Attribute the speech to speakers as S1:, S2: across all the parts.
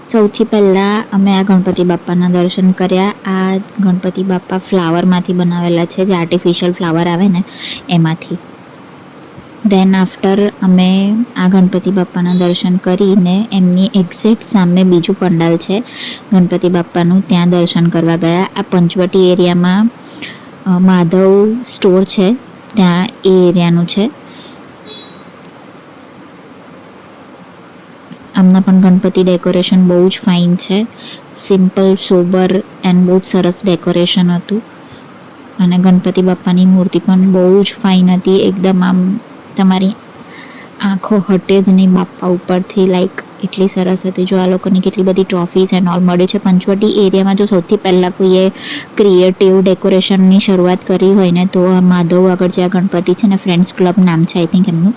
S1: સૌથી પહેલાં અમે આ ગણપતિ બાપ્પાના દર્શન કર્યા. આ ગણપતિ બાપ્પા ફ્લાવરમાંથી બનાવેલા છે, જે આર્ટિફિશિયલ ફ્લાવર આવે ને એમાંથી. દેન આફ્ટર અમે આ ગણપતિ બાપ્પાના દર્શન કરીને એમની એક્ઝેક્ટ સામે બીજું પંડાલ છે ગણપતિ બાપ્પાનું, ત્યાં દર્શન કરવા ગયા. આ પંચવટી એરિયામાં માધવ સ્ટોર છે, ત્યાં એ એરિયાનું છે. આમના પણ ગણપતિ ડેકોરેશન બહુ જ ફાઇન છે. સિમ્પલ, સોબર એન્ડ બહુ જ સરસ ડેકોરેશન હતું. અને ગણપતિ બાપ્પાની મૂર્તિ પણ બહુ જ ફાઇન હતી. એકદમ આમ તમારી આંખો હટે જ નહીં બાપ્પા ઉપરથી, લાઈક એટલી સરસ હતી. જો આ લોકોની કેટલી બધી ટ્રોફીઝ એન્ડ ઓલ મળે છે. પંચવટી એરિયામાં જો સૌથી પહેલાં કોઈએ ક્રિએટિવ ડેકોરેશનની શરૂઆત કરી હોય ને તો આ માધવ આગળ જે આ ગણપતિ છે ને, ફ્રેન્ડ્સ ક્લબ નામ છે આઈ થિંક એમનું,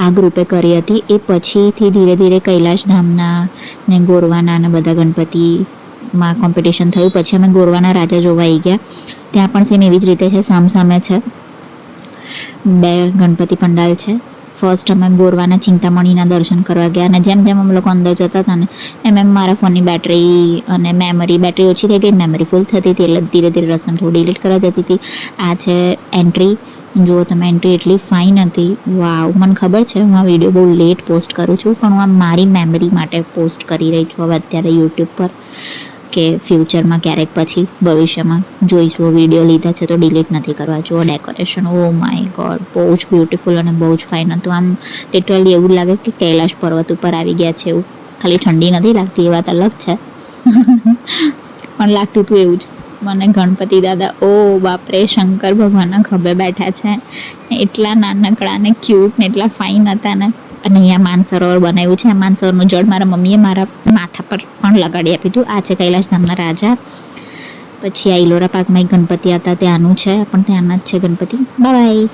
S1: આ ગ્રુપે કરી હતી. એ પછીથી ધીરે ધીરે કૈલાશ ધામના ને ગોરવાના ને બધા ગણપતિમાં કોમ્પિટિશન થયું. પછી અમે ગોરવાના રાજા જોવા આવી ગયા. ત્યાં પણ સેમ એવી જ રીતે છે, સામસામે છે, 2 ગણપતિ પંડાલ છે. ફર્સ્ટ અમે ગોરવાના ચિંતામણીના દર્શન કરવા ગયા, અને જેમ જેમ અમે લોકો અંદર જતા હતા ને એમ મારા ફોનની બેટરી અને બેટરી ઓછી થઈ ગઈ, મેમરી ફૂલ થતી હતી, એટલે ધીરે ધીરે રસ્તામાં થોડું ડિલીટ કરવા જતી હતી. આ છે એન્ટ્રી, જુઓ તમે, એન્ટ્રી એટલી ફાઇન હતી. વાવ! મને ખબર છે હું આ વિડીયો બહુ લેટ પોસ્ટ કરું છું, પણ હું આ મારી મેમરી માટે પોસ્ટ કરી રહી છું હવે અત્યારે યુટ્યુબ પર, કે ફ્યુચરમાં ક્યારેક પછી ભવિષ્યમાં જોઈશું વિડીયો લીધા છે તો ડિલીટ નથી કરવા. જુઓ ડેકોરેશન, ઓ માય ગોડ, બહુ જ બ્યુટિફુલ અને બહુ જ ફાઇન હતું. આમ લિટરલી એવું લાગે કે કૈલાશ પર્વત ઉપર આવી ગયા છે એવું. ખાલી ઠંડી નથી લાગતી એ વાત અલગ છે પણ લાગતું હતું એવું જ. મને ગણપતિ દાદા, ઓ બાપરે, શંકર ભગવાનના ખભે બેઠા છે, એટલા નાનકડા ને ક્યુટ ને એટલા ફાઇન હતા ને. અને અહીંયા માનસરોવર બનાવ્યું છે. આ માનસરોવરનું જળ મારા મમ્મીએ મારા માથા પર પણ લગાડી આપ્યું હતું. આ છે કૈલાશ ધામના રાજા. પછી આ ઇલોરા પાર્કમાં એક ગણપતિ હતા, ત્યાંનું છે, પણ ત્યાંના જ છે ગણપતિ. બાય.